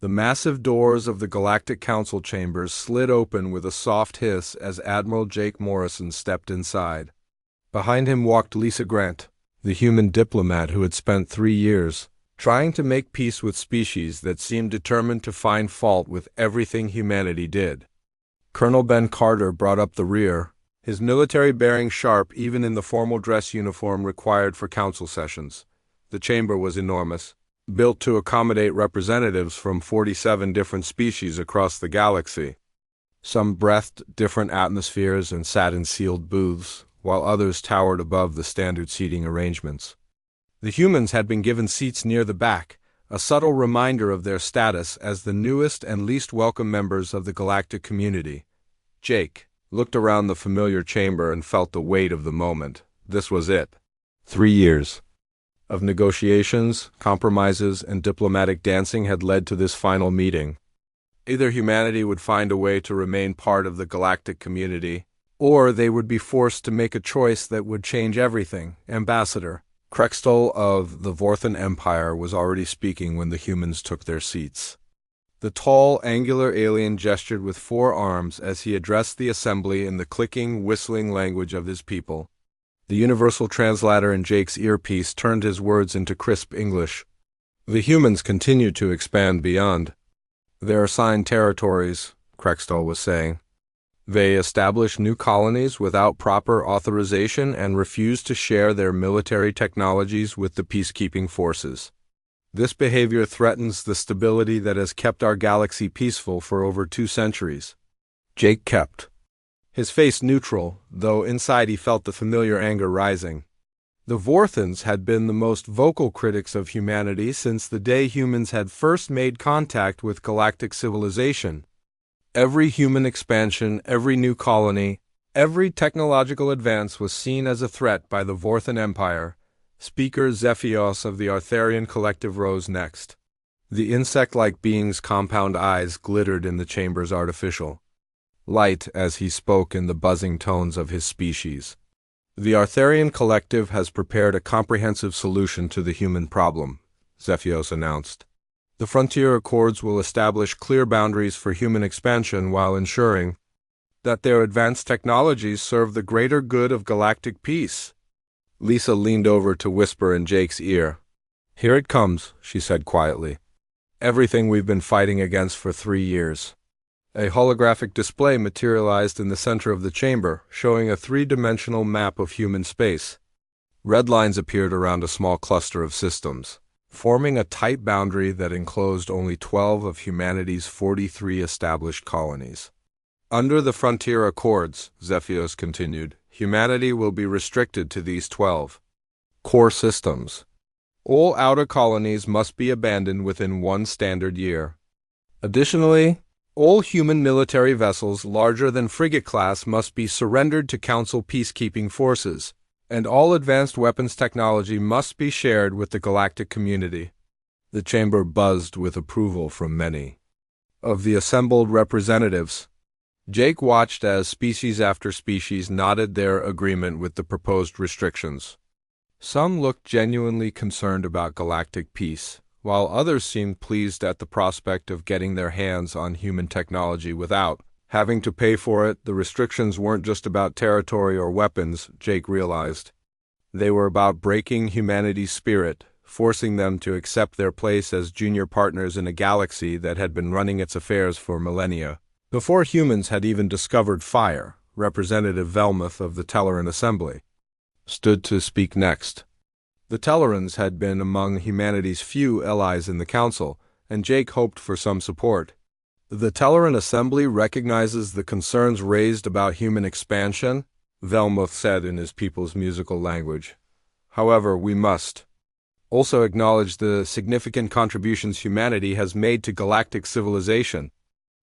The massive doors of the Galactic Council chambers slid open with a soft hiss as Admiral Jake Morrison stepped inside. Behind him walked Lisa Grant, the human diplomat who had spent 3 years trying to make peace with species that seemed determined to find fault with everything humanity did. Colonel Ben Carter brought up the rear, his military bearing sharp even in the formal dress uniform required for council sessions. The chamber was enormous, built to accommodate representatives from 47 different species across the galaxy. Some breathed different atmospheres and sat in sealed booths, while others towered above the standard seating arrangements. The humans had been given seats near the back, a subtle reminder of their status as the newest and least welcome members of the galactic community. Jake looked around the familiar chamber and felt the weight of the moment. This was it. 3 years of negotiations, compromises, and diplomatic dancing had led to this final meeting. Either humanity would find a way to remain part of the galactic community, or they would be forced to make a choice that would change everything. Ambassador Krextol of the Vorthan Empire was already speaking when the humans took their seats. The tall, angular alien gestured with 4 arms as he addressed the assembly in the clicking, whistling language of his people. The universal translator in Jake's earpiece turned his words into crisp English. The humans continued to expand beyond their assigned territories, Krextol was saying. They established new colonies without proper authorization and refused to share their military technologies with the peacekeeping forces. This behavior threatens the stability that has kept our galaxy peaceful for over 2 centuries. Jake kept his face neutral, though inside he felt the familiar anger rising. The Vorthans had been the most vocal critics of humanity since the day humans had first made contact with galactic civilization. Every human expansion, every new colony, every technological advance was seen as a threat by the Vorthan Empire. Speaker Zephyos of the Artharian Collective rose next. The insect-like being's compound eyes glittered in the chamber's artificial light as he spoke in the buzzing tones of his species. The Artharian Collective has prepared a comprehensive solution to the human problem, Zephyos announced. The Frontier Accords will establish clear boundaries for human expansion while ensuring that their advanced technologies serve the greater good of galactic peace. Lisa leaned over to whisper in Jake's ear. "Here it comes," she said quietly. "Everything we've been fighting against for 3 years." A holographic display materialized in the center of the chamber, showing a 3-dimensional map of human space. Red lines appeared around a small cluster of systems, forming a tight boundary that enclosed only 12 of humanity's 43 established colonies. Under the Frontier Accords, Zephyos continued, humanity will be restricted to these 12 core systems. All outer colonies must be abandoned within 1 standard year. Additionally, all human military vessels larger than frigate class must be surrendered to Council peacekeeping forces, and all advanced weapons technology must be shared with the galactic community. The chamber buzzed with approval from many of the assembled representatives. Jake watched as species after species nodded their agreement with the proposed restrictions. Some looked genuinely concerned about galactic peace, while others seemed pleased at the prospect of getting their hands on human technology without having to pay for it. The restrictions weren't just about territory or weapons, Jake realized. They were about breaking humanity's spirit, forcing them to accept their place as junior partners in a galaxy that had been running its affairs for millennia. Before humans had even discovered fire, Representative Velmuth of the Telleran Assembly stood to speak next. The Tellerans had been among humanity's few allies in the Council, and Jake hoped for some support. The Telleran Assembly recognizes the concerns raised about human expansion, Velmuth said in his people's musical language. However, we must also acknowledge the significant contributions humanity has made to galactic civilization.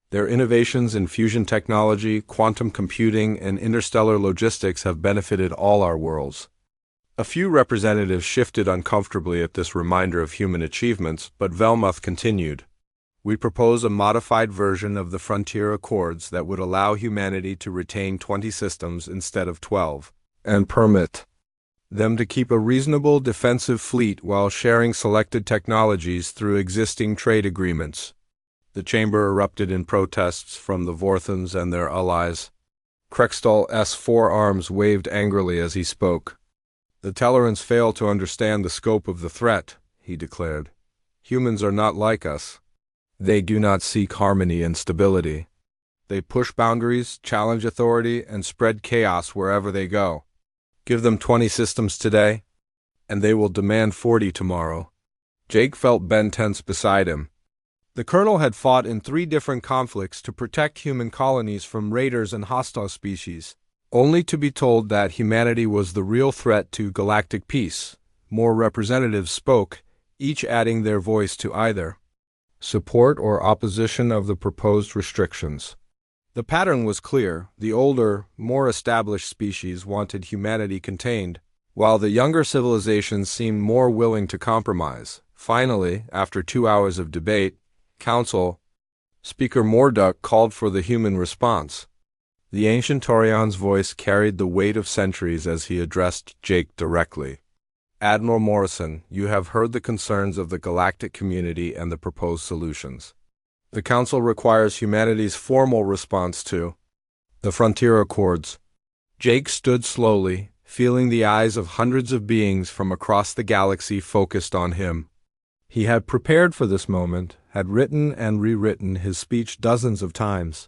Their innovations in fusion technology, quantum computing, and interstellar logistics have benefited all our worlds. A few representatives shifted uncomfortably at this reminder of human achievements, but Velmuth continued. We propose a modified version of the Frontier Accords that would allow humanity to retain 20 systems instead of 12, and permit them to keep a reasonable defensive fleet while sharing selected technologies through existing trade agreements. The chamber erupted in protests from the Vorthons and their allies. Krextal's four arms waved angrily as he spoke. The Tellarans fail to understand the scope of the threat, he declared. Humans are not like us. They do not seek harmony and stability. They push boundaries, challenge authority, and spread chaos wherever they go. Give them 20 systems today, and they will demand 40 tomorrow. Jake felt Ben tense beside him. The colonel had fought in 3 different conflicts to protect human colonies from raiders and hostile species, only to be told that humanity was the real threat to galactic peace. More representatives spoke, each adding their voice to either support or opposition of the proposed restrictions. The pattern was clear. The older, more established species wanted humanity contained, while the younger civilizations seemed more willing to compromise. Finally, after 2 hours of debate, Council Speaker Morduk called for the human response. The ancient Taurian's voice carried the weight of centuries as he addressed Jake directly. Admiral Morrison, you have heard the concerns of the galactic community and the proposed solutions. The Council requires humanity's formal response to the Frontier Accords. Jake stood slowly, feeling the eyes of hundreds of beings from across the galaxy focused on him. He had prepared for this moment, had written and rewritten his speech dozens of times.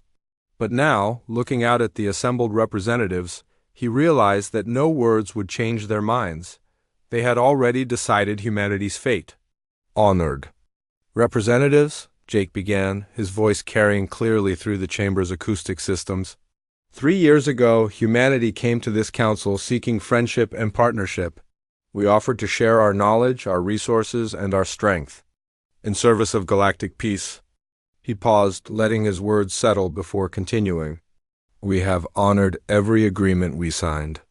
But now, looking out at the assembled representatives, he realized that no words would change their minds. They had already decided humanity's fate. Honored representatives, Jake began, his voice carrying clearly through the chamber's acoustic systems. 3 years ago, humanity came to this council seeking friendship and partnership. We offered to share our knowledge, our resources, and our strength in service of galactic peace. He paused, letting his words settle before continuing. We have honored every agreement we signed.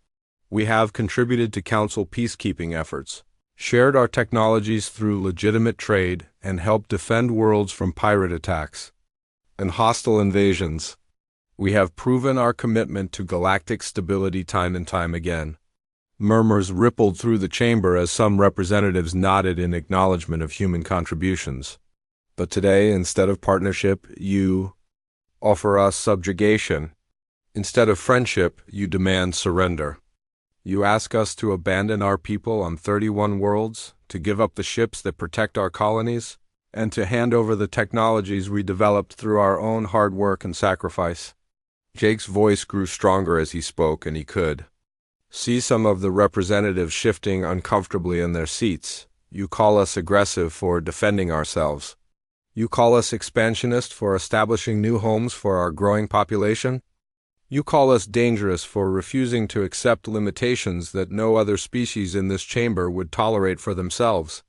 We have contributed to Council peacekeeping efforts, shared our technologies through legitimate trade, and helped defend worlds from pirate attacks and hostile invasions. We have proven our commitment to galactic stability time and time again. Murmurs rippled through the chamber as some representatives nodded in acknowledgement of human contributions. But today, instead of partnership, you offer us subjugation. Instead of friendship, you demand surrender. You ask us to abandon our people on 31 worlds, to give up the ships that protect our colonies, and to hand over the technologies we developed through our own hard work and sacrifice. Jake's voice grew stronger as he spoke, and he could see some of the representatives shifting uncomfortably in their seats. You call us aggressive for defending ourselves. You call us expansionist for establishing new homes for our growing population. You call us dangerous for refusing to accept limitations that no other species in this chamber would tolerate for themselves.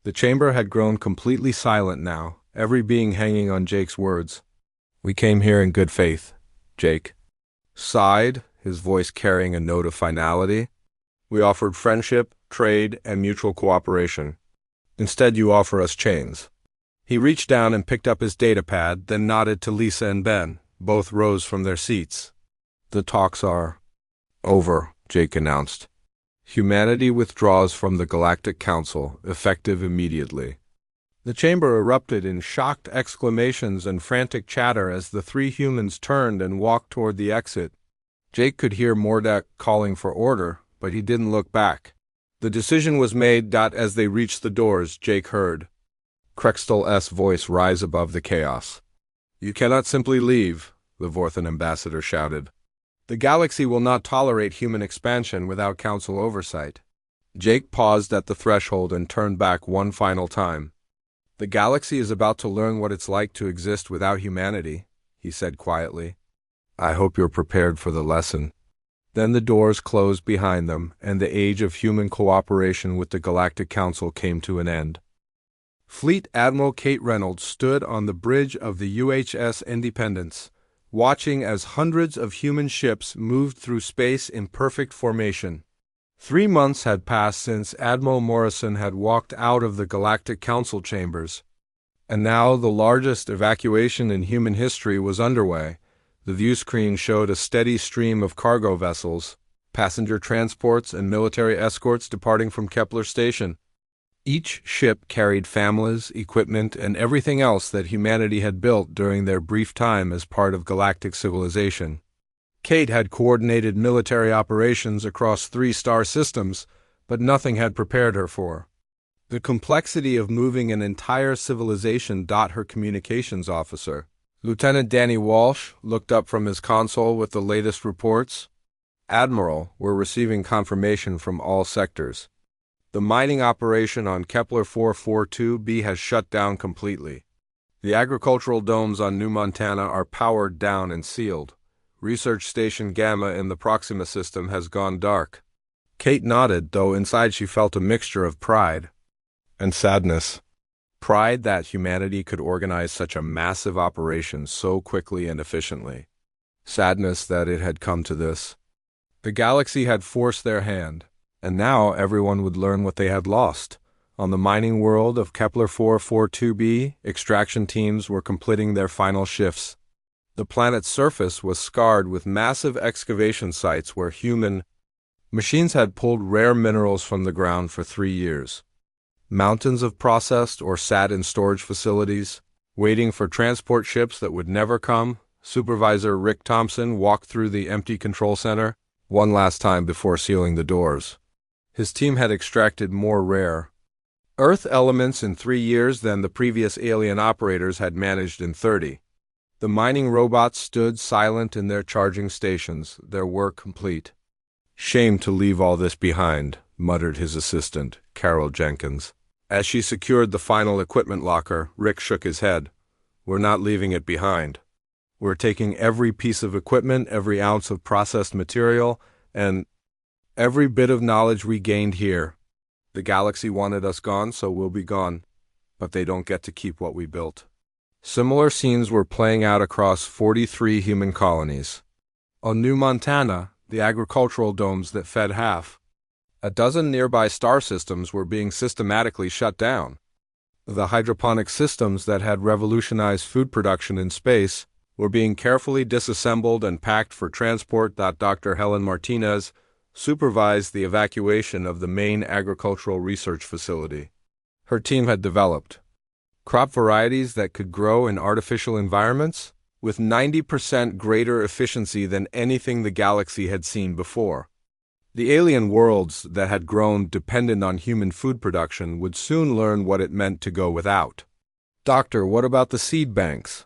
The chamber had grown completely silent now, every being hanging on Jake's words. We came here in good faith, Jake sighed, his voice carrying a note of finality. We offered friendship, trade, and mutual cooperation. Instead, you offer us chains. He reached down and picked up his datapad, then nodded to Lisa and Ben. Both rose from their seats. The talks are over, Jake announced. Humanity withdraws from the Galactic Council, effective immediately. The chamber erupted in shocked exclamations and frantic chatter as the 3 humans turned and walked toward the exit. Jake could hear Morduk calling for order, but he didn't look back. The decision was made. As they reached the doors, Jake heard Krextal's voice rise above the chaos. You cannot simply leave, the Vorthon ambassador shouted. The galaxy will not tolerate human expansion without council oversight. Jake paused at the threshold and turned back one final time. The galaxy is about to learn what it's like to exist without humanity, he said quietly. I hope you're prepared for the lesson. Then the doors closed behind them, and the age of human cooperation with the Galactic Council came to an end. Fleet Admiral Kate Reynolds stood on the bridge of the UHS Independence, watching as hundreds of human ships moved through space in perfect formation. 3 months had passed since Admiral Morrison had walked out of the Galactic Council chambers, and now the largest evacuation in human history was underway. The viewscreen showed a steady stream of cargo vessels, passenger transports, and military escorts departing from Kepler Station. Each ship carried families, equipment, and everything else that humanity had built during their brief time as part of galactic civilization. Kate had coordinated military operations across 3-star systems, but nothing had prepared her for the complexity of moving an entire civilization. Her communications officer, Lieutenant Danny Walsh, looked up from his console with the latest reports. Admiral, we're receiving confirmation from all sectors. The mining operation on Kepler 442b has shut down completely. The agricultural domes on New Montana are powered down and sealed. Research Station Gamma in the Proxima system has gone dark. Kate nodded, though inside she felt a mixture of pride and sadness. Pride that humanity could organize such a massive operation so quickly and efficiently. Sadness that it had come to this. The galaxy had forced their hand, and now everyone would learn what they had lost. On the mining world of Kepler 442b, extraction teams were completing their final shifts. The planet's surface was scarred with massive excavation sites where human machines had pulled rare minerals from the ground for 3 years. Mountains of processed or sat in storage facilities, waiting for transport ships that would never come. Supervisor Rick Thompson walked through the empty control center one last time before sealing the doors. His team had extracted more rare Earth elements in 3 years than the previous alien operators had managed in 30. The mining robots stood silent in their charging stations, their work complete. "Shame to leave all this behind," muttered his assistant, Carol Jenkins. As she secured the final equipment locker, Rick shook his head. "We're not leaving it behind. We're taking every piece of equipment, every ounce of processed material, and every bit of knowledge we gained here. The galaxy wanted us gone, so we'll be gone. But they don't get to keep what we built." Similar scenes were playing out across 43 human colonies. On New Montana, the agricultural domes that fed half a dozen nearby star systems were being systematically shut down. The hydroponic systems that had revolutionized food production in space were being carefully disassembled and packed for transport. Dr. Helen Martinez supervised the evacuation of the main agricultural research facility. Her team had developed crop varieties that could grow in artificial environments with 90% greater efficiency than anything the galaxy had seen before. The alien worlds that had grown dependent on human food production would soon learn what it meant to go without. "Doctor, what about the seed banks?"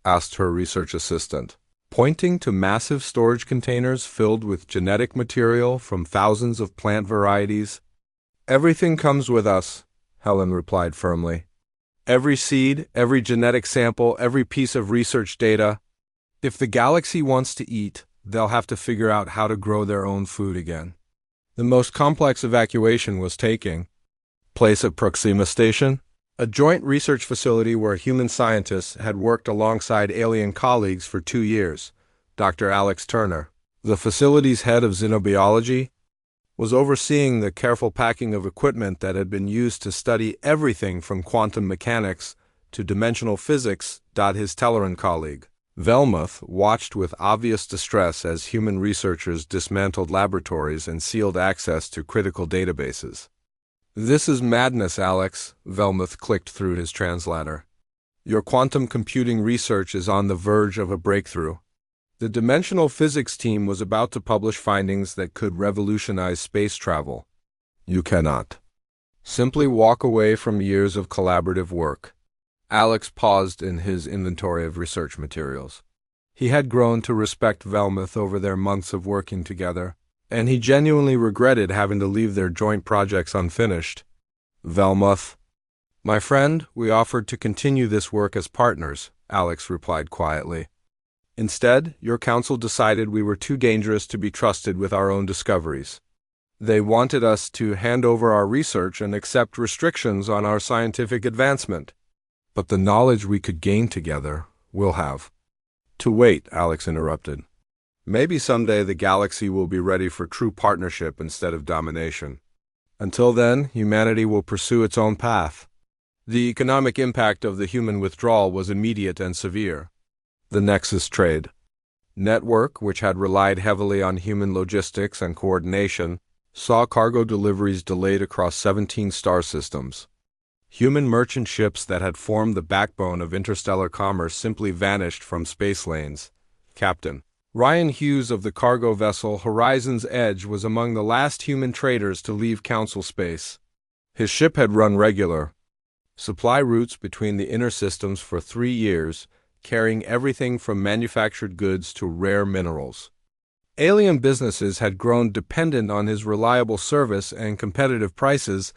asked her research assistant, pointing to massive storage containers filled with genetic material from thousands of plant varieties. "Everything comes with us," Helen replied firmly. "Every seed, every genetic sample, every piece of research data. If the galaxy wants to eat, they'll have to figure out how to grow their own food again." The most complex evacuation was taking place at Proxima Station, a joint research facility where human scientists had worked alongside alien colleagues for 2 years. Dr. Alex Turner, the facility's head of xenobiology, was overseeing the careful packing of equipment that had been used to study everything from quantum mechanics to dimensional physics. His Telleran colleague, Velmuth, watched with obvious distress as human researchers dismantled laboratories and sealed access to critical databases. "This is madness, Alex," Velmuth clicked through his translator. "Your quantum computing research is on the verge of a breakthrough. The dimensional physics team was about to publish findings that could revolutionize space travel. You cannot simply walk away from years of collaborative work." Alex paused in his inventory of research materials. He had grown to respect Velmuth over their months of working together, and he genuinely regretted having to leave their joint projects unfinished. "Velmuth, my friend, we offered to continue this work as partners," Alex replied quietly. "Instead, your council decided we were too dangerous to be trusted with our own discoveries. They wanted us to hand over our research and accept restrictions on our scientific advancement. But the knowledge we could gain together, we'll have." "To wait," Alex interrupted. "Maybe someday the galaxy will be ready for true partnership instead of domination. Until then, humanity will pursue its own path." The economic impact of the human withdrawal was immediate and severe. The Nexus trade network, which had relied heavily on human logistics and coordination, saw cargo deliveries delayed across 17 star systems. Human merchant ships that had formed the backbone of interstellar commerce simply vanished from space lanes. Captain Ryan Hughes of the cargo vessel Horizon's Edge was among the last human traders to leave Council space. His ship had run regular supply routes between the inner systems for 3 years, carrying everything from manufactured goods to rare minerals. Alien businesses had grown dependent on his reliable service and competitive prices.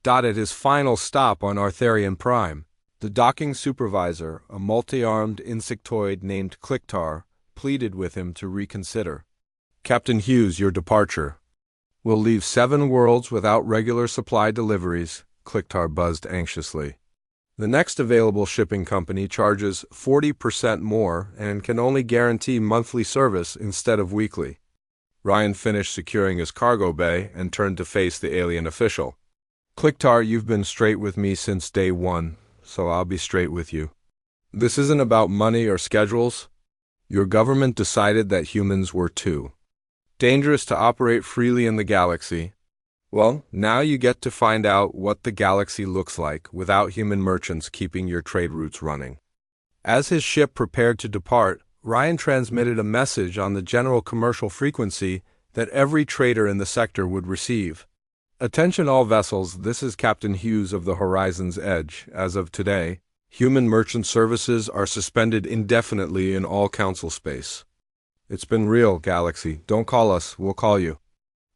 At his final stop on HFY, the docking supervisor, a multi-armed insectoid named Clicktar, pleaded with him to reconsider. Captain Hughes, your departure will leave 7 worlds without regular supply deliveries, Clicktar buzzed anxiously. The next available shipping company charges 40% more and can only guarantee monthly service instead of weekly. Ryan finished securing his cargo bay and turned to face the alien official. Clicktar, you've been straight with me since day one, so I'll be straight with you. This isn't about money or schedules. Your government decided that humans were too dangerous to operate freely in the galaxy. Well, now you get to find out what the galaxy looks like without human merchants keeping your trade routes running. As his ship prepared to depart, Ryan transmitted a message on the general commercial frequency that every trader in the sector would receive. Attention all vessels, this is Captain Hughes of the Horizon's Edge. As of today, human merchant services are suspended indefinitely in all Council space. It's been real, Galaxy. Don't call us, we'll call you.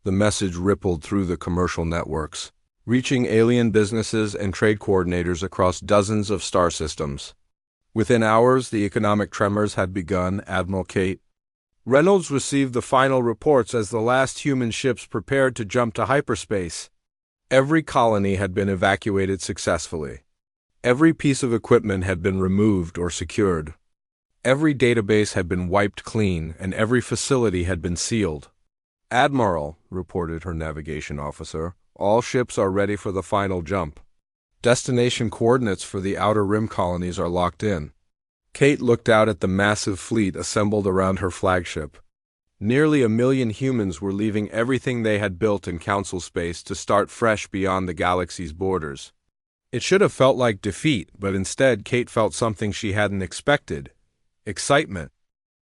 The message rippled through the commercial networks, reaching alien businesses and trade coordinators across dozens of star systems. Within hours, the economic tremors had begun. Admiral Kate Reynolds received the final reports as the last human ships prepared to jump to hyperspace. Every colony had been evacuated successfully. Every piece of equipment had been removed or secured. Every database had been wiped clean, and every facility had been sealed. Admiral, reported her navigation officer, all ships are ready for the final jump. Destination coordinates for the outer rim colonies are locked in. Kate looked out at the massive fleet assembled around her flagship. Nearly 1 million humans were leaving everything they had built in Council space to start fresh beyond the galaxy's borders. It should have felt like defeat, but instead Kate felt something she hadn't expected. Excitement.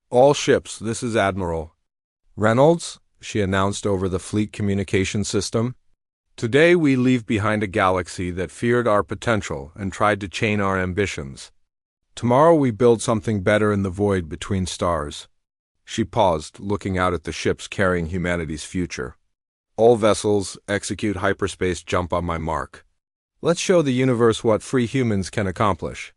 All ships, this is Admiral Reynolds, she announced over the fleet communication system. Today we leave behind a galaxy that feared our potential and tried to chain our ambitions. Tomorrow we build something better in the void between stars. She paused, looking out at the ships carrying humanity's future. All vessels, execute hyperspace jump on my mark. Let's show the universe what free humans can accomplish.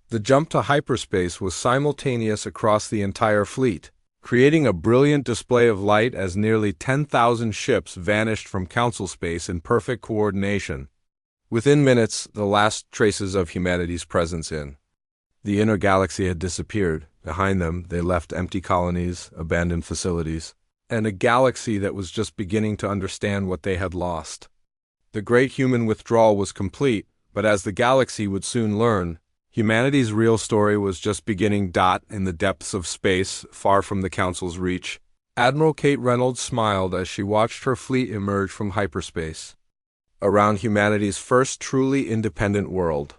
The jump to hyperspace was simultaneous across the entire fleet, creating a brilliant display of light as nearly 10,000 ships vanished from Council space in perfect coordination. Within minutes, the last traces of humanity's presence in the inner galaxy had disappeared. Behind them, they left empty colonies, abandoned facilities, and a galaxy that was just beginning to understand what they had lost. The great human withdrawal was complete, but as the galaxy would soon learn, humanity's real story was just beginning. In the depths of space, far from the Council's reach, Admiral Kate Reynolds smiled as she watched her fleet emerge from hyperspace. Around humanity's first truly independent world,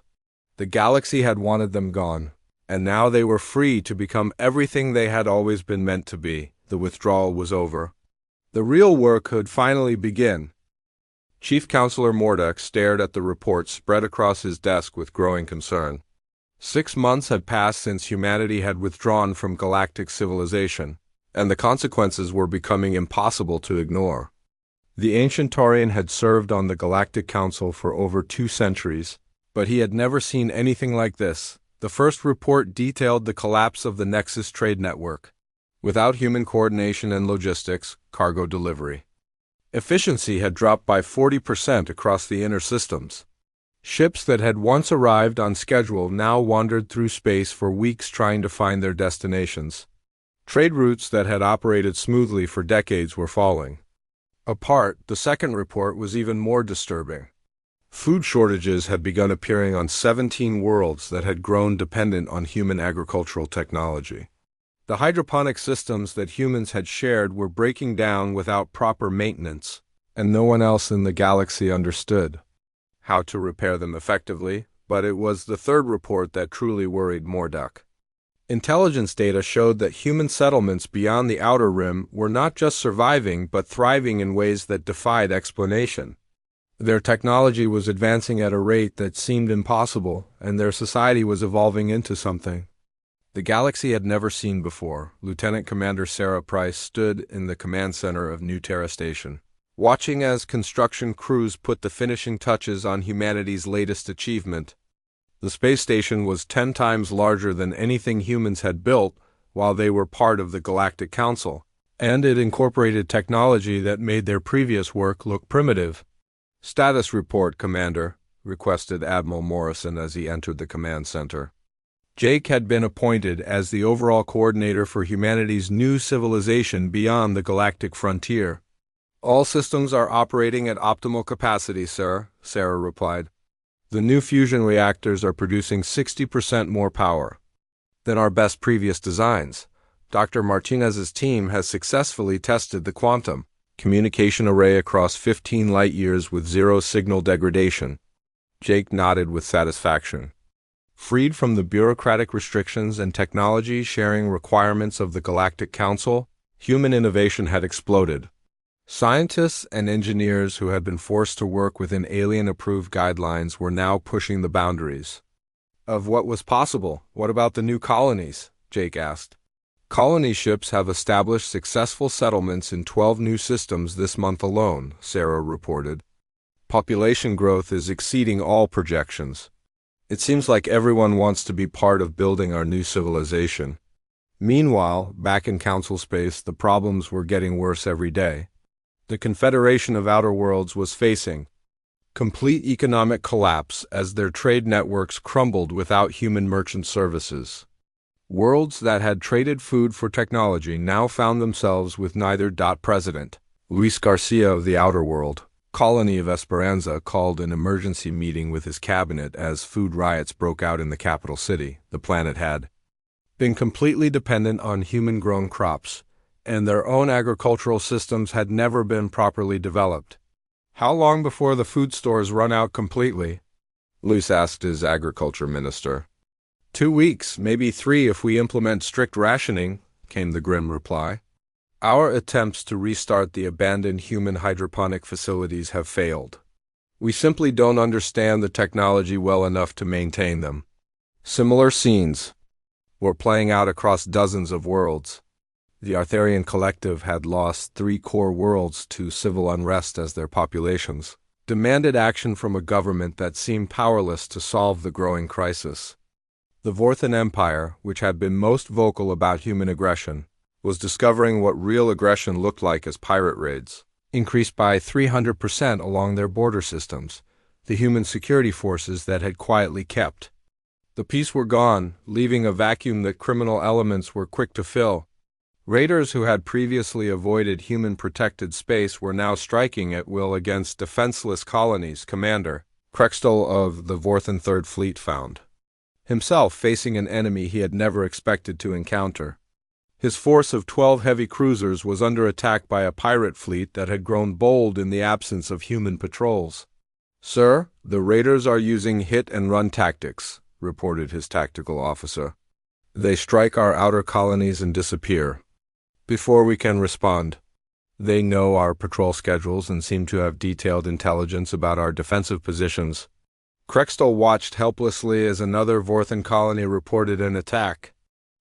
the galaxy had wanted them gone, and now they were free to become everything they had always been meant to be. The withdrawal was over. The real work could finally begin. Chief Counselor Mordek stared at the report spread across his desk with growing concern. 6 months had passed since humanity had withdrawn from galactic civilization, and the consequences were becoming impossible to ignore. The ancient Taurian had served on the Galactic Council for over 2 centuries, but he had never seen anything like this. The first report detailed the collapse of the Nexus trade network. Without human coordination and logistics, cargo delivery efficiency had dropped by 40% across the inner systems. Ships that had once arrived on schedule now wandered through space for weeks trying to find their destinations. Trade routes that had operated smoothly for decades were falling apart. The second report was even more disturbing. Food shortages had begun appearing on 17 worlds that had grown dependent on human agricultural technology. The hydroponic systems that humans had shared were breaking down without proper maintenance, and no one else in the galaxy understood how to repair them effectively, but it was the third report that truly worried Morduk. Intelligence data showed that human settlements beyond the Outer Rim were not just surviving but thriving in ways that defied explanation. Their technology was advancing at a rate that seemed impossible, and their society was evolving into something the galaxy had never seen before. Lieutenant Commander Sarah Price stood in the command center of New Terra Station, watching as construction crews put the finishing touches on humanity's latest achievement. The space station was 10 times larger than anything humans had built while they were part of the Galactic Council, and it incorporated technology that made their previous work look primitive. "Status report, Commander," requested Admiral Morrison as he entered the command center. Jake had been appointed as the overall coordinator for humanity's new civilization beyond the galactic frontier. "All systems are operating at optimal capacity, sir," Sarah replied. "The new fusion reactors are producing 60% more power than our best previous designs. Dr. Martinez's team has successfully tested the quantum communication array across 15 light-years with zero signal degradation." Jake nodded with satisfaction. Freed from the bureaucratic restrictions and technology sharing requirements of the Galactic Council, human innovation had exploded. Scientists and engineers who had been forced to work within alien-approved guidelines were now pushing the boundaries of what was possible. "What about the new colonies?" Jake asked. "Colony ships have established successful settlements in 12 new systems this month alone," Sarah reported. "Population growth is exceeding all projections. It seems like everyone wants to be part of building our new civilization." Meanwhile, back in Council space, the problems were getting worse every day. The Confederation of Outer Worlds was facing complete economic collapse as their trade networks crumbled without human merchant services. Worlds that had traded food for technology now found themselves with neither. President Luis Garcia of the Outer World Colony of Esperanza called an emergency meeting with his cabinet as food riots broke out in the capital city. The planet had been completely dependent on human-grown crops, and their own agricultural systems had never been properly developed. "How long before the food stores run out completely?" Luis asked his agriculture minister. 2 weeks, maybe 3 if we implement strict rationing," came the grim reply. "Our attempts to restart the abandoned human hydroponic facilities have failed. We simply don't understand the technology well enough to maintain them." Similar scenes were playing out across dozens of worlds. The Arthurian Collective had lost 3 core worlds to civil unrest as their populations demanded action from a government that seemed powerless to solve the growing crisis. The Vorthan Empire, which had been most vocal about human aggression, was discovering what real aggression looked like as pirate raids increased by 300% along their border systems, the human security forces that had quietly kept the peace were gone, leaving a vacuum that criminal elements were quick to fill. Raiders who had previously avoided human-protected space were now striking at will against defenseless colonies. Commander Krextel of the Vorthan Third Fleet found himself facing an enemy he had never expected to encounter. His force of 12 heavy cruisers was under attack by a pirate fleet that had grown bold in the absence of human patrols. "Sir, the raiders are using hit-and-run tactics," reported his tactical officer. "They strike our outer colonies and disappear before we can respond. They know our patrol schedules and seem to have detailed intelligence about our defensive positions." Krextel watched helplessly as another Vorthan colony reported an attack.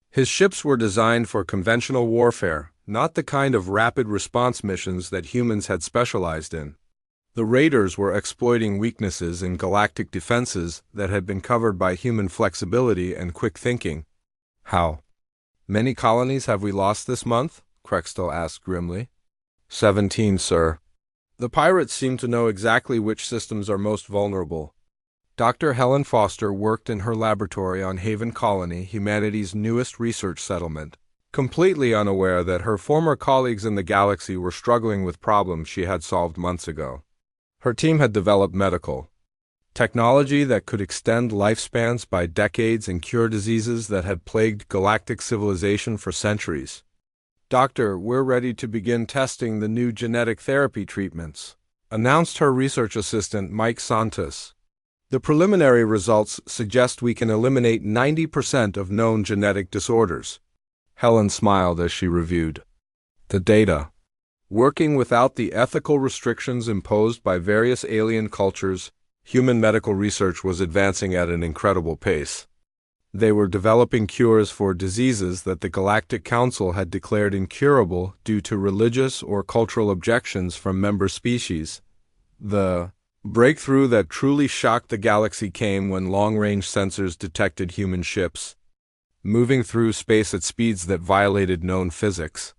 His ships were designed for conventional warfare, not the kind of rapid response missions that humans had specialized in. The raiders were exploiting weaknesses in galactic defenses that had been covered by human flexibility and quick thinking. "How many colonies have we lost this month?" Krextel asked grimly. 17, sir. The pirates seem to know exactly which systems are most vulnerable. Dr. Helen Foster worked in her laboratory on Haven Colony, humanity's newest research settlement, completely unaware that her former colleagues in the galaxy were struggling with problems she had solved months ago. Her team had developed medical technology that could extend lifespans by decades and cure diseases that had plagued galactic civilization for centuries. "Doctor, we're ready to begin testing the new genetic therapy treatments," announced her research assistant Mike Santos. The preliminary results suggest we can eliminate 90% of known genetic disorders. Helen smiled as she reviewed the data. Working without the ethical restrictions imposed by various alien cultures, human medical research was advancing at an incredible pace. They were developing cures for diseases that the Galactic Council had declared incurable due to religious or cultural objections from member species. The breakthrough that truly shocked the galaxy came when long-range sensors detected human ships moving through space at speeds that violated known physics.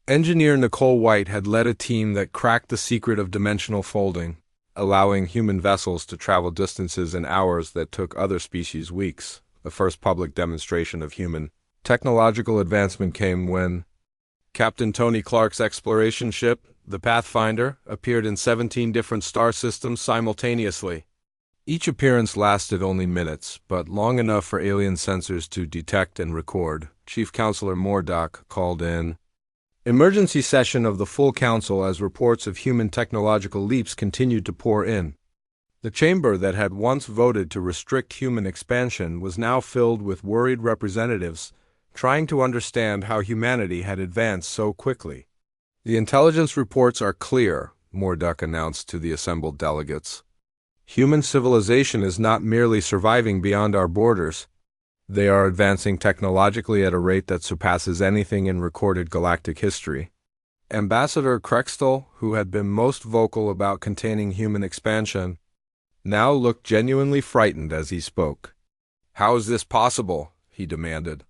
Engineer Nicole White had led a team that cracked the secret of dimensional folding, allowing human vessels to travel distances in hours that took other species weeks. The first public demonstration of human technological advancement came when Captain Tony Clark's exploration ship, the Pathfinder, appeared in 17 different star systems simultaneously. Each appearance lasted only minutes, but long enough for alien sensors to detect and record. Chief Counselor Mordock called in emergency session of the full council as reports of human technological leaps continued to pour in. The chamber that had once voted to restrict human expansion was now filled with worried representatives trying to understand how humanity had advanced so quickly. The intelligence reports are clear, Mordock announced to the assembled delegates. Human civilization is not merely surviving beyond our borders. They are advancing technologically at a rate that surpasses anything in recorded galactic history. Ambassador Krextel, who had been most vocal about containing human expansion, now looked genuinely frightened as he spoke. "How is this possible?" he demanded.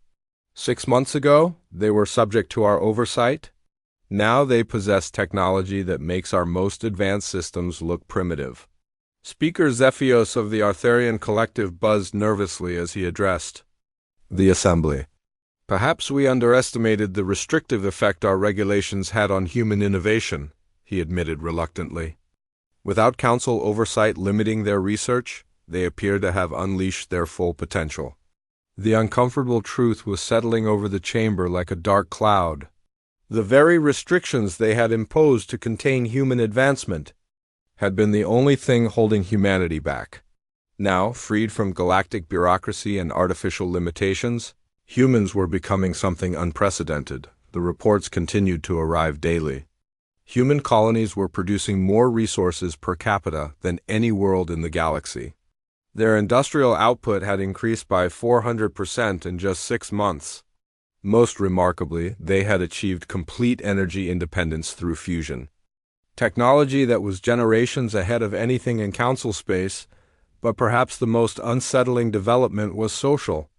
6 months ago, they were subject to our oversight. Now they possess technology that makes our most advanced systems look primitive. Speaker Zephios of the Arthurian Collective buzzed nervously as he addressed the assembly. "Perhaps we underestimated the restrictive effect our regulations had on human innovation," he admitted reluctantly. Without council oversight limiting their research, they appear to have unleashed their full potential. The uncomfortable truth was settling over the chamber like a dark cloud. The very restrictions they had imposed to contain human advancement had been the only thing holding humanity back. Now, freed from galactic bureaucracy and artificial limitations, humans were becoming something unprecedented. The reports continued to arrive daily. Human colonies were producing more resources per capita than any world in the galaxy. Their industrial output had increased by 400% in just 6 months. Most remarkably, they had achieved complete energy independence through fusion. Technology that was generations ahead of anything in council space, but perhaps the most unsettling development was social.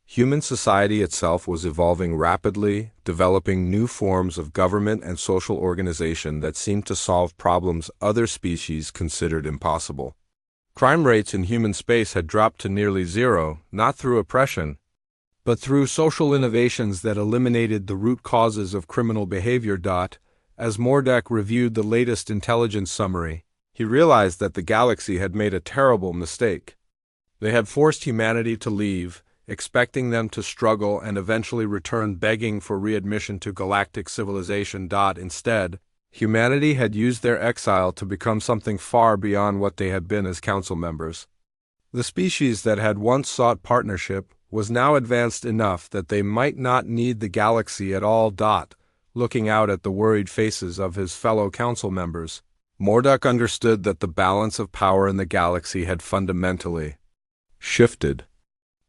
Human society itself was evolving rapidly, developing new forms of government and social organization that seemed to solve problems other species considered impossible. Crime rates in human space had dropped to nearly zero, not through oppression, but through social innovations that eliminated the root causes of criminal behavior. As Mordock reviewed the latest intelligence summary, he realized that the galaxy had made a terrible mistake. They had forced humanity to leave, expecting them to struggle and eventually return begging for readmission to galactic civilization. Instead, humanity had used their exile to become something far beyond what they had been as council members. The species that had once sought partnership was now advanced enough that they might not need the galaxy at all. Looking out at the worried faces of his fellow council members, Mordock understood that the balance of power in the galaxy had fundamentally shifted.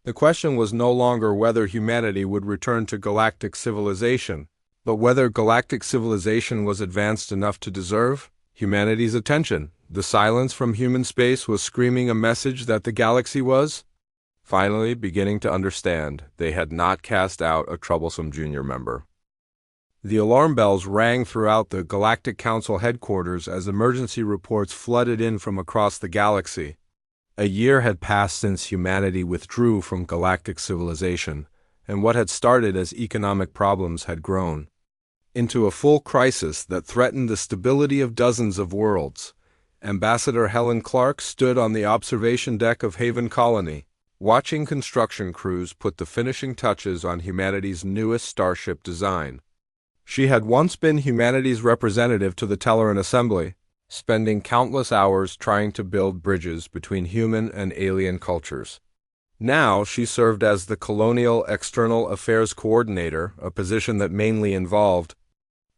The question was no longer whether humanity would return to galactic civilization, but whether galactic civilization was advanced enough to deserve humanity's attention. The silence from human space was screaming a message that the galaxy was finally beginning to understand they had not cast out a troublesome junior member. The alarm bells rang throughout the Galactic Council headquarters as emergency reports flooded in from across the galaxy. A year had passed since humanity withdrew from galactic civilization, and what had started as economic problems had grown into a full crisis that threatened the stability of dozens of worlds. Ambassador Helen Clark stood on the observation deck of Haven Colony, watching construction crews put the finishing touches on humanity's newest starship design. She had once been humanity's representative to the Telleran Assembly, spending countless hours trying to build bridges between human and alien cultures. Now she served as the Colonial External Affairs Coordinator, a position that mainly involved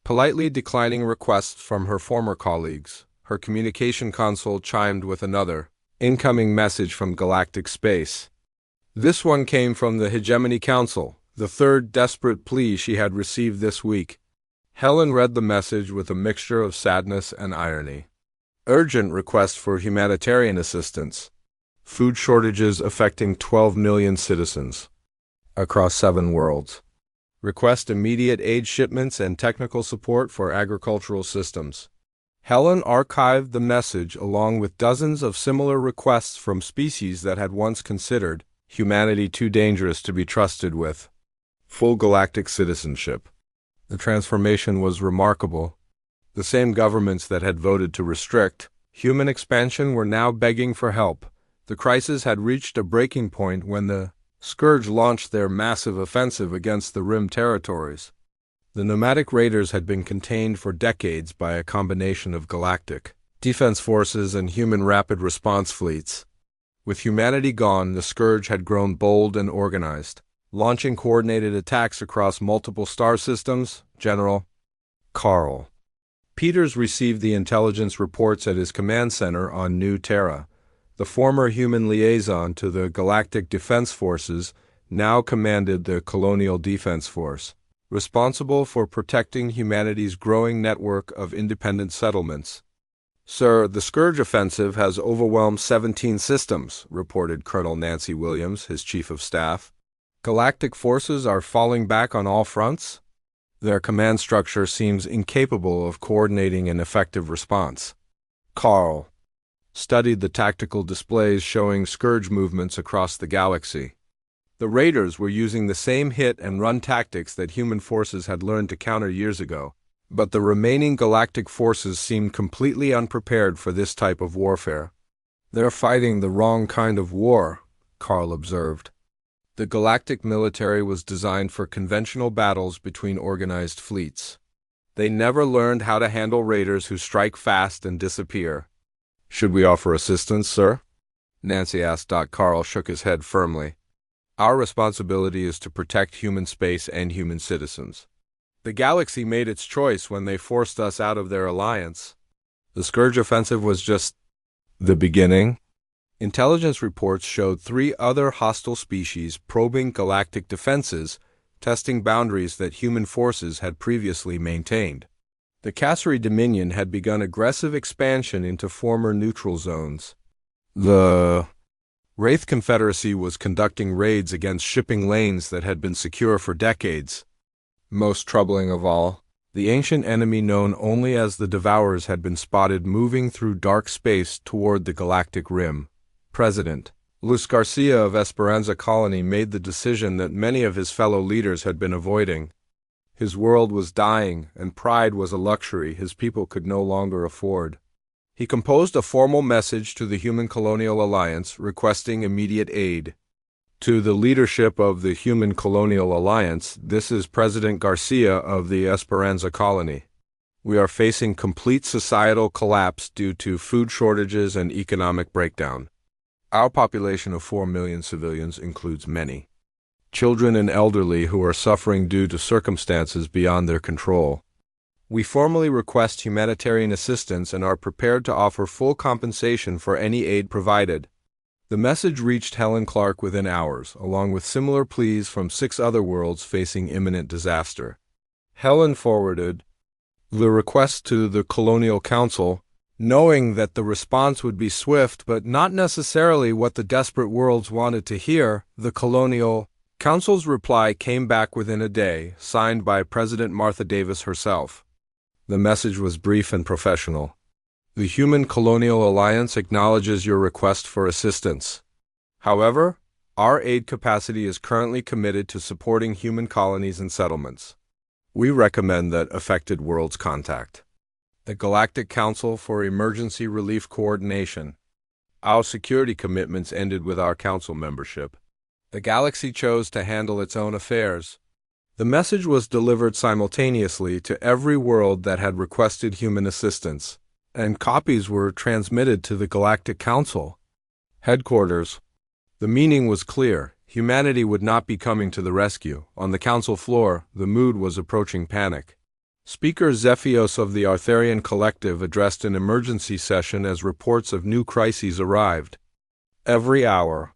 politely declining requests from her former colleagues. Her communication console chimed with another incoming message from galactic space. This one came from the Hegemony Council, the third desperate plea she had received this week. Helen read the message with a mixture of sadness and irony. Urgent request for humanitarian assistance. Food shortages affecting 12 million citizens across 7 worlds. Request immediate aid shipments and technical support for agricultural systems. Helen archived the message along with dozens of similar requests from species that had once considered humanity too dangerous to be trusted with full galactic citizenship. The transformation was remarkable. The same governments that had voted to restrict human expansion were now begging for help. The crisis had reached a breaking point when the Scourge launched their massive offensive against the Rim territories. The nomadic raiders had been contained for decades by a combination of galactic defense forces and human rapid response fleets. With humanity gone, the Scourge had grown bold and organized, launching coordinated attacks across multiple star systems. General Carl Peters received the intelligence reports at his command center on New Terra. The former human liaison to the Galactic Defense Forces now commanded the Colonial Defense Force, responsible for protecting humanity's growing network of independent settlements. "Sir, the Scourge offensive has overwhelmed 17 systems," reported Colonel Nancy Williams, his chief of staff. "Galactic forces are falling back on all fronts? Their command structure seems incapable of coordinating an effective response." Carl studied the tactical displays showing Scourge movements across the galaxy. The raiders were using the same hit-and-run tactics that human forces had learned to counter years ago, but the remaining galactic forces seemed completely unprepared for this type of warfare. "They're fighting the wrong kind of war," Carl observed. The galactic military was designed for conventional battles between organized fleets. They never learned how to handle raiders who strike fast and disappear. "Should we offer assistance, sir?" Nancy asked. Carl shook his head firmly. "Our responsibility is to protect human space and human citizens. The galaxy made its choice when they forced us out of their alliance. The Scourge offensive was just the beginning." Intelligence reports showed 3 other hostile species probing galactic defenses, testing boundaries that human forces had previously maintained. The Cassari Dominion had begun aggressive expansion into former neutral zones. The Wraith Confederacy was conducting raids against shipping lanes that had been secure for decades. Most troubling of all, the ancient enemy known only as the Devourers had been spotted moving through dark space toward the galactic rim. President Luis Garcia of Esperanza Colony made the decision that many of his fellow leaders had been avoiding. His world was dying, and pride was a luxury his people could no longer afford. He composed a formal message to the Human Colonial Alliance requesting immediate aid. "To the leadership of the Human Colonial Alliance, this is President Garcia of the Esperanza Colony. We are facing complete societal collapse due to food shortages and economic breakdown. Our population of 4 million civilians includes many children and elderly who are suffering due to circumstances beyond their control. We formally request humanitarian assistance and are prepared to offer full compensation for any aid provided." The message reached Helen Clark within hours, along with similar pleas from 6 other worlds facing imminent disaster. Helen forwarded the request to the Colonial Council, knowing that the response would be swift but not necessarily what the desperate worlds wanted to hear. The Colonial Council's reply came back within a day, signed by President Martha Davis herself. The message was brief and professional. "The Human Colonial Alliance acknowledges your request for assistance. However, our aid capacity is currently committed to supporting human colonies and settlements. We recommend that affected worlds contact the Galactic Council for Emergency Relief Coordination. Our security commitments ended with our council membership. The galaxy chose to handle its own affairs." The message was delivered simultaneously to every world that had requested human assistance. and copies were transmitted to the Galactic Council headquarters. The meaning was clear. Humanity would not be coming to the rescue. On the council floor, the mood was approaching panic. Speaker Zephios of the Arthurian Collective addressed an emergency session as reports of new crises arrived. Every hour.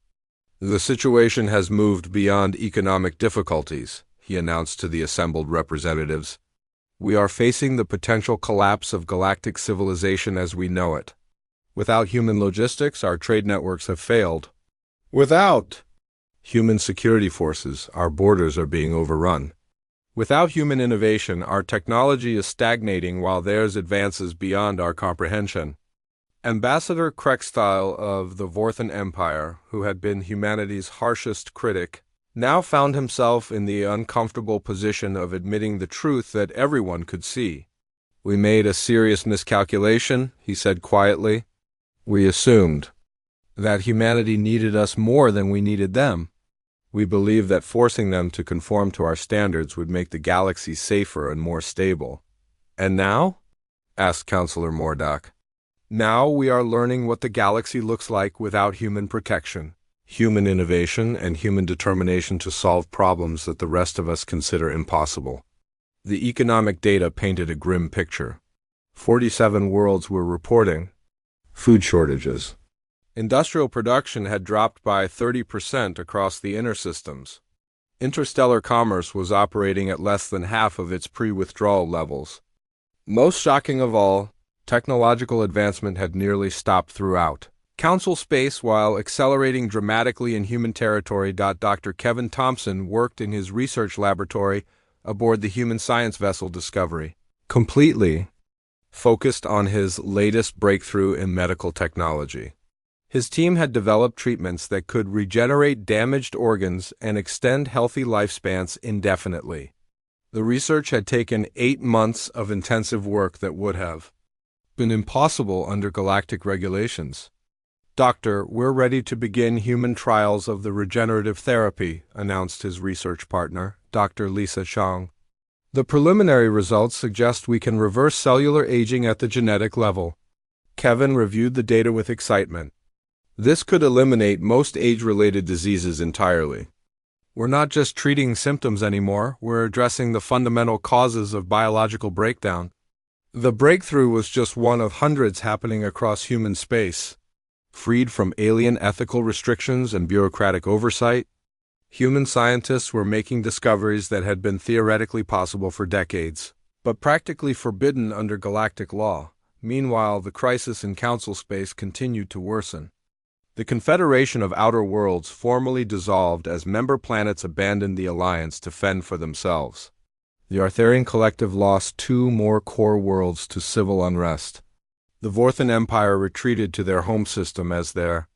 The situation has moved beyond economic difficulties, he announced to the assembled representatives. We are facing the potential collapse of galactic civilization as we know it. Without human logistics, our trade networks have failed. Without human security forces, our borders are being overrun. Without human innovation, our technology is stagnating while theirs advances beyond our comprehension. Ambassador Krextile of the Vorthan Empire, who had been humanity's harshest critic, now found himself in the uncomfortable position of admitting the truth that everyone could see. We made a serious miscalculation, he said quietly. We assumed that humanity needed us more than we needed them. We believed that forcing them to conform to our standards would make the galaxy safer and more stable. And now? Asked Counselor Mordock. Now we are learning what the galaxy looks like without human protection, human innovation, and human determination to solve problems that the rest of us consider impossible. The economic data painted a grim picture. 47 worlds were reporting food shortages. Industrial production had dropped by 30% across the inner systems. Interstellar commerce was operating at less than half of its pre-withdrawal levels. Most shocking of all, technological advancement had nearly stopped throughout Council space while accelerating dramatically in human territory. Dr. Kevin Thompson worked in his research laboratory aboard the human science vessel Discovery, completely focused on his latest breakthrough in medical technology. His team had developed treatments that could regenerate damaged organs and extend healthy lifespans indefinitely. The research had taken 8 months of intensive work that would have been impossible under galactic regulations. Doctor, we're ready to begin human trials of the regenerative therapy, announced his research partner, Dr. Lisa Chang. The preliminary results suggest we can reverse cellular aging at the genetic level. Kevin reviewed the data with excitement. This could eliminate most age-related diseases entirely. We're not just treating symptoms anymore, we're addressing the fundamental causes of biological breakdown. The breakthrough was just one of hundreds happening across human space. Freed from alien ethical restrictions and bureaucratic oversight, human scientists were making discoveries that had been theoretically possible for decades, but practically forbidden under galactic law. Meanwhile, the crisis in council space continued to worsen. The Confederation of Outer Worlds formally dissolved as member planets abandoned the alliance to fend for themselves. The Arthurian Collective lost 2 more core worlds to civil unrest. The Vorthan Empire retreated to their home system as their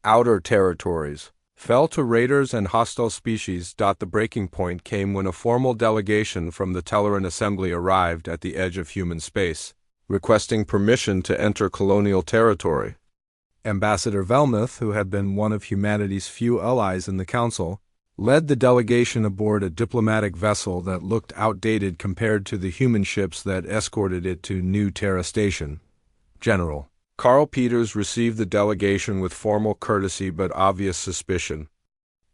outer territories fell to raiders and hostile species. The breaking point came when a formal delegation from the Telleran Assembly arrived at the edge of human space, requesting permission to enter colonial territory. Ambassador Velmuth, who had been one of humanity's few allies in the Council, led the delegation aboard a diplomatic vessel that looked outdated compared to the human ships that escorted it to New Terra Station. General Carl Peters received the delegation with formal courtesy but obvious suspicion.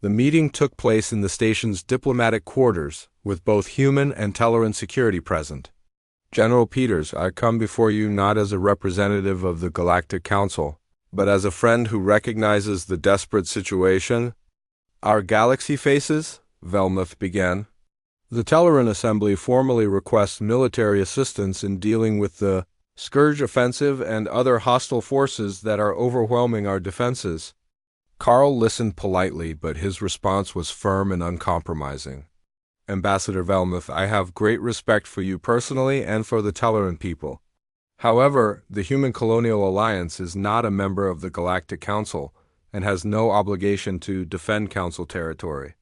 The meeting took place in the station's diplomatic quarters, with both human and Telleran security present. General Peters, I come before you not as a representative of the Galactic Council, but as a friend who recognizes the desperate situation our galaxy faces, Velmuth began. The Telleran Assembly formally requests military assistance in dealing with the Scourge offensive and other hostile forces that are overwhelming our defenses. Carl listened politely, but his response was firm and uncompromising. Ambassador Velmuth, I have great respect for you personally and for the Telleran people. However, the Human Colonial Alliance is not a member of the Galactic Council and has no obligation to defend Council territory.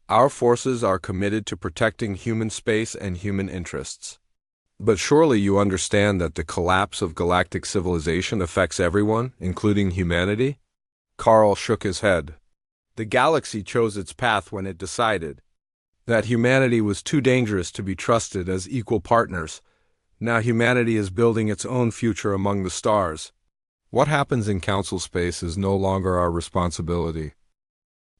Our forces are committed to protecting human space and human interests. But surely you understand that the collapse of galactic civilization affects everyone, including humanity? Carl shook his head. The galaxy chose its path when it decided that humanity was too dangerous to be trusted as equal partners. Now humanity is building its own future among the stars. What happens in council space is no longer our responsibility.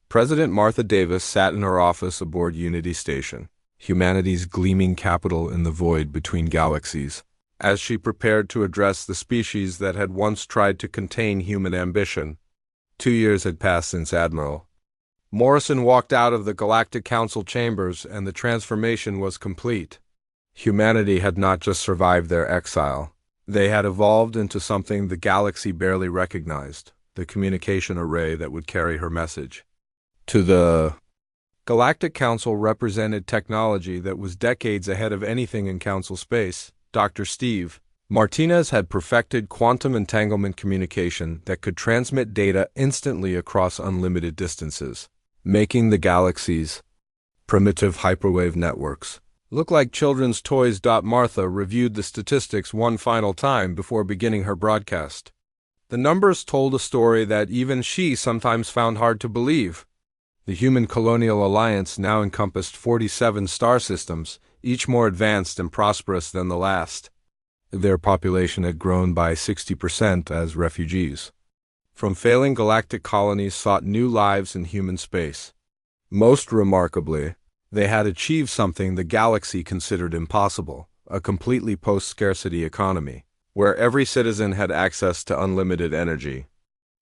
President Martha Davis sat in her office aboard Unity Station, humanity's gleaming capital in the void between galaxies, as she prepared to address the species that had once tried to contain human ambition. 2 years had passed since Admiral Morrison walked out of the Galactic Council chambers, and the transformation was complete. Humanity had not just survived their exile. They had evolved into something the galaxy barely recognized, the communication array that would carry her message. To the Galactic Council represented technology that was decades ahead of anything in Council space. Dr. Steve Martinez had perfected quantum entanglement communication that could transmit data instantly across unlimited distances, making the galaxy's primitive hyperwave networks look like children's toys. Martha reviewed the statistics one final time before beginning her broadcast. The numbers told a story that even she sometimes found hard to believe. The Human Colonial Alliance now encompassed 47 star systems, each more advanced and prosperous than the last. Their population had grown by 60% as refugees from failing galactic colonies sought new lives in human space. Most remarkably, they had achieved something the galaxy considered impossible, a completely post-scarcity economy, where every citizen had access to unlimited energy,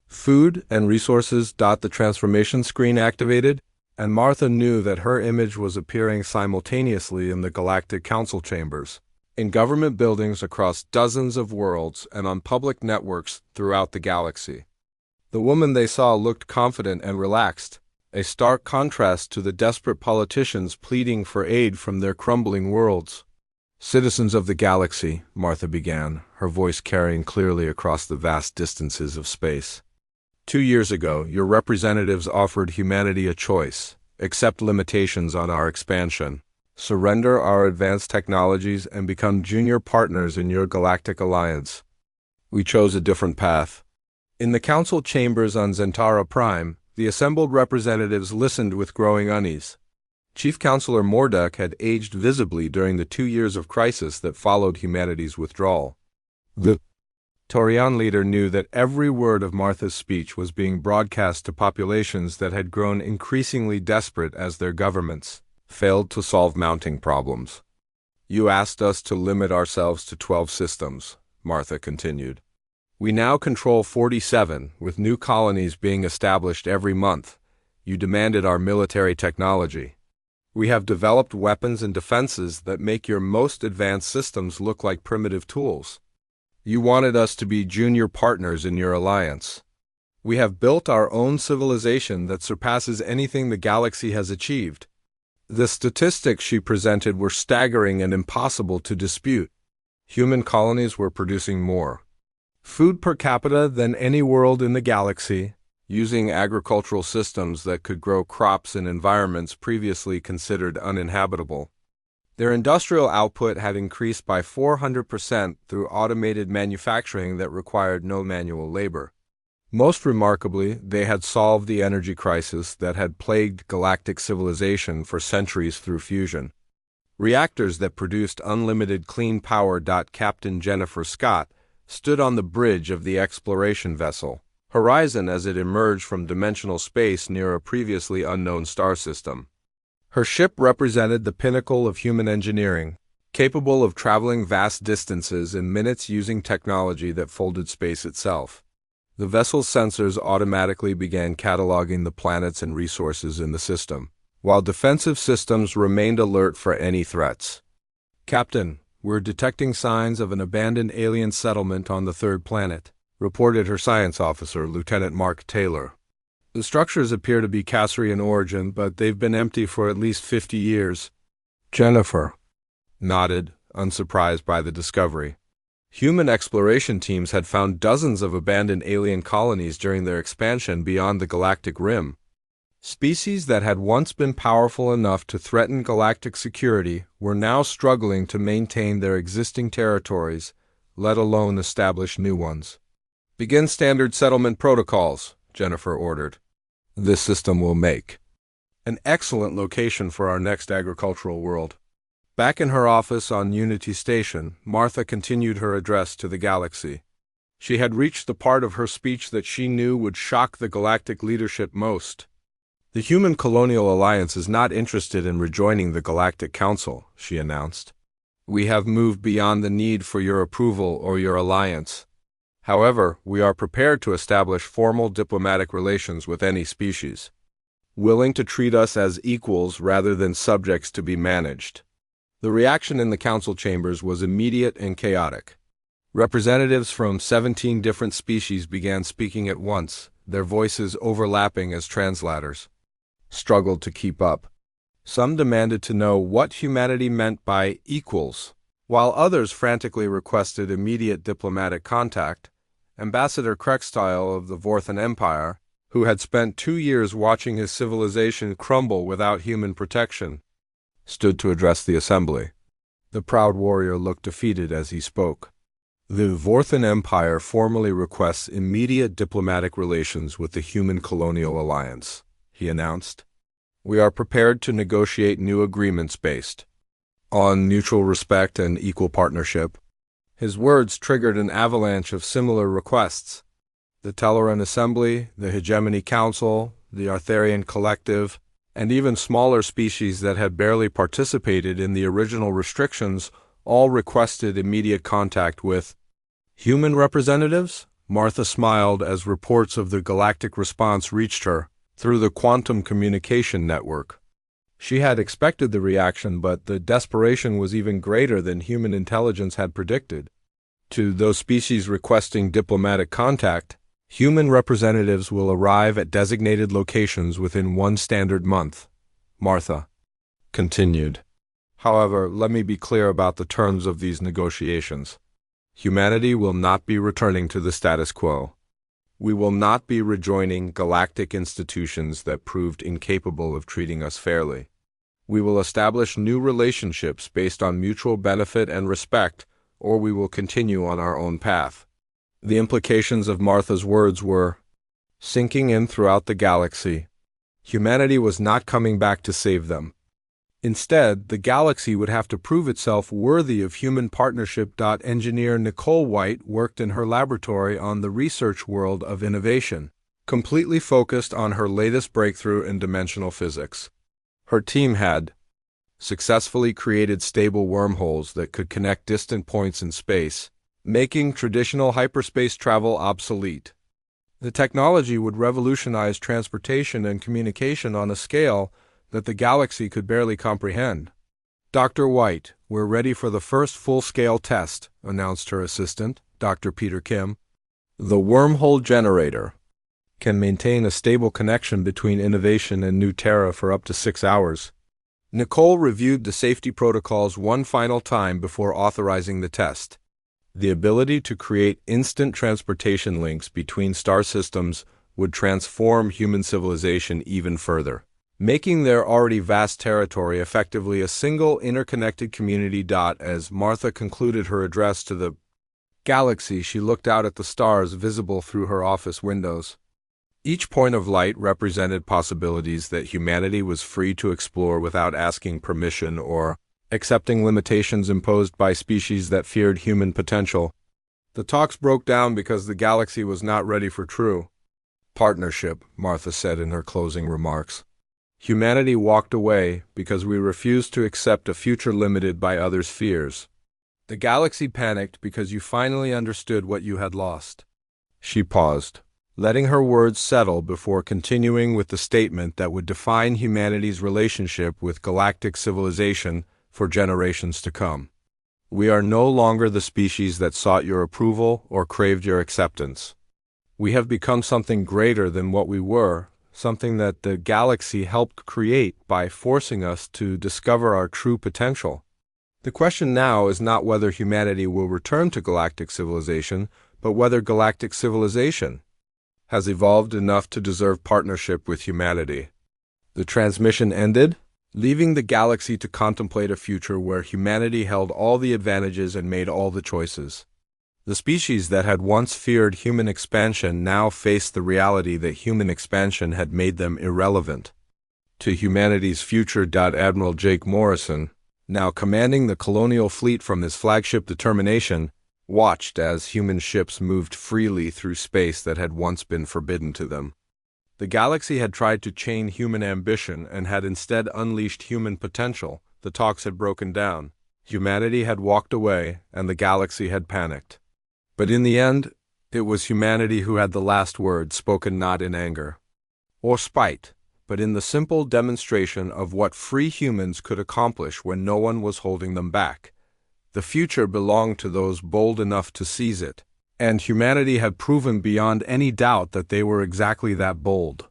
food, and resources. The transformation screen activated, and Martha knew that her image was appearing simultaneously in the Galactic Council chambers, in government buildings across dozens of worlds, and on public networks throughout the galaxy. The woman they saw looked confident and relaxed, a stark contrast to the desperate politicians pleading for aid from their crumbling worlds. "Citizens of the galaxy," Martha began, her voice carrying clearly across the vast distances of space. 2 years ago, your representatives offered humanity a choice: accept limitations on our expansion, surrender our advanced technologies, and become junior partners in your galactic alliance. We chose a different path. In the council chambers on SciFiPrime, the assembled representatives listened with growing unease. Chief Counselor Mordek had aged visibly during the 2 years of crisis that followed humanity's withdrawal. The Torian leader knew that every word of Martha's speech was being broadcast to populations that had grown increasingly desperate as their governments failed to solve mounting problems. "You asked us to limit ourselves to 12 systems," Martha continued. "We now control 47, with new colonies being established every month. You demanded our military technology. We have developed weapons and defenses that make your most advanced systems look like primitive tools. You wanted us to be junior partners in your alliance. We have built our own civilization that surpasses anything the galaxy has achieved." The statistics she presented were staggering and impossible to dispute. Human colonies were producing more food per capita than any world in the galaxy, using agricultural systems that could grow crops in environments previously considered uninhabitable. Their industrial output had increased by 400% through automated manufacturing that required no manual labor. Most remarkably, they had solved the energy crisis that had plagued galactic civilization for centuries through fusion. Reactors that produced unlimited clean power. Captain Jennifer Scott stood on the bridge of the exploration vessel Horizon as it emerged from dimensional space near a previously unknown star system. Her ship represented the pinnacle of human engineering, capable of traveling vast distances in minutes using technology that folded space itself. The vessel's sensors automatically began cataloging the planets and resources in the system, while defensive systems remained alert for any threats. "Captain, we're detecting signs of an abandoned alien settlement on the third planet," reported her science officer, Lieutenant Mark Taylor. "The structures appear to be Cassari in origin, but they've been empty for at least 50 years. Jennifer nodded, unsurprised by the discovery. Human exploration teams had found dozens of abandoned alien colonies during their expansion beyond the galactic rim. Species that had once been powerful enough to threaten galactic security were now struggling to maintain their existing territories, let alone establish new ones. "Begin standard settlement protocols," Jennifer ordered. "This system will make an excellent location for our next agricultural world." Back in her office on Unity Station, Martha continued her address to the galaxy. She had reached the part of her speech that she knew would shock the galactic leadership most. "The Human Colonial Alliance is not interested in rejoining the Galactic Council," she announced. "We have moved beyond the need for your approval or your alliance. However, we are prepared to establish formal diplomatic relations with any species, willing to treat us as equals rather than subjects to be managed." The reaction in the council chambers was immediate and chaotic. Representatives from 17 different species began speaking at once, their voices overlapping as translators struggled to keep up. Some demanded to know what humanity meant by equals, while others frantically requested immediate diplomatic contact. Ambassador Krextile of the Vorthan Empire, who had spent 2 years watching his civilization crumble without human protection, stood to address the assembly. The proud warrior looked defeated as he spoke. "The Vorthan Empire formally requests immediate diplomatic relations with the Human Colonial Alliance," he announced. "We are prepared to negotiate new agreements based on mutual respect and equal partnership." His words triggered an avalanche of similar requests. The Telleran Assembly, the Hegemony Council, the Artharian Collective, and even smaller species that had barely participated in the original restrictions all requested immediate contact with human representatives. Martha smiled as reports of the galactic response reached her through the quantum communication network. She had expected the reaction, but the desperation was even greater than human intelligence had predicted. To those species requesting diplomatic contact, human representatives will arrive at designated locations within 1 standard month, Martha continued. "However, let me be clear about the terms of these negotiations. Humanity will not be returning to the status quo. We will not be rejoining galactic institutions that proved incapable of treating us fairly. We will establish new relationships based on mutual benefit and respect, or we will continue on our own path." The implications of Martha's words were sinking in throughout the galaxy. Humanity was not coming back to save them. Instead, the galaxy would have to prove itself worthy of human partnership. Engineer Nicole White worked in her laboratory on the research world of innovation, completely focused on her latest breakthrough in dimensional physics. Her team had successfully created stable wormholes that could connect distant points in space, making traditional hyperspace travel obsolete. The technology would revolutionize transportation and communication on a scale that the galaxy could barely comprehend. "Dr. White, we're ready for the first full-scale test," announced her assistant, Dr. Peter Kim. "The wormhole generator can maintain a stable connection between innovation and New Terra for up to 6 hours." Nicole reviewed the safety protocols one final time before authorizing the test. The ability to create instant transportation links between star systems would transform human civilization even further, making their already vast territory effectively a single interconnected community. As Martha concluded her address to the galaxy, she looked out at the stars visible through her office windows. Each point of light represented possibilities that humanity was free to explore without asking permission or accepting limitations imposed by species that feared human potential. The talks broke down because the galaxy was not ready for true partnership, Martha said in her closing remarks. Humanity walked away because we refused to accept a future limited by others' fears. The galaxy panicked because you finally understood what you had lost. She paused, letting her words settle before continuing with the statement that would define humanity's relationship with galactic civilization for generations to come. "We are no longer the species that sought your approval or craved your acceptance. We have become something greater than what we were, something that the galaxy helped create by forcing us to discover our true potential. The question now is not whether humanity will return to galactic civilization, but whether galactic civilization has evolved enough to deserve partnership with humanity." The transmission ended, leaving the galaxy to contemplate a future where humanity held all the advantages and made all the choices. The species that had once feared human expansion now faced the reality that human expansion had made them irrelevant to humanity's future. Admiral Jake Morrison, now commanding the colonial fleet from his flagship Determination, watched as human ships moved freely through space that had once been forbidden to them. The galaxy had tried to chain human ambition and had instead unleashed human potential. The talks had broken down. Humanity had walked away, and the galaxy had panicked. But in the end, it was humanity who had the last word, spoken not in anger or spite, but in the simple demonstration of what free humans could accomplish when no one was holding them back. The future belonged to those bold enough to seize it, and humanity had proven beyond any doubt that they were exactly that bold.